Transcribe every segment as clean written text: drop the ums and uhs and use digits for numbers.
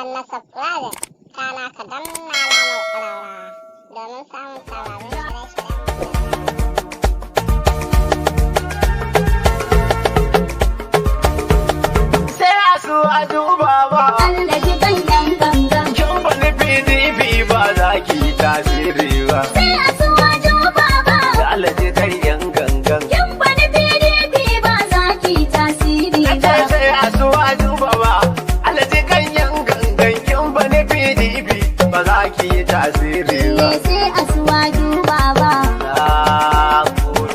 danna subscribe kana ka danna alamar ƙararrawa domin samun sababbin shirye-shiryen. Sai a so a duba ba. Allah ji gangan gangan. Kin bani PDP ba za ki yi tasiri ba. Sai a so a duba ba. Allah ji kai yan gangan. Kin bani PDP ba za ki tasiri ba. Sai a so a duba ba. Allah ji kai yan gangan. Kin bani PDP ba za ki yi tasiri ba. Sai a so a duba ba.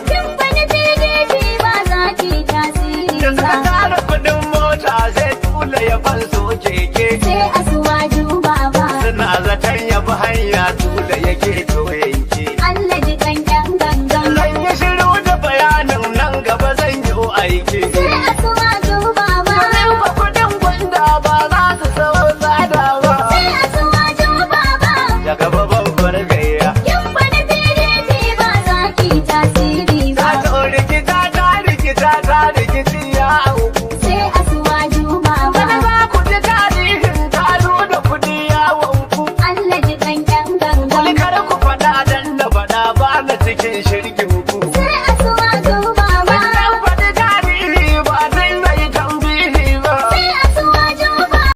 Kin bani PDP ba za ki tasiri Da ba. suka tara kudin mota sai tula ya fanso keke. Sai a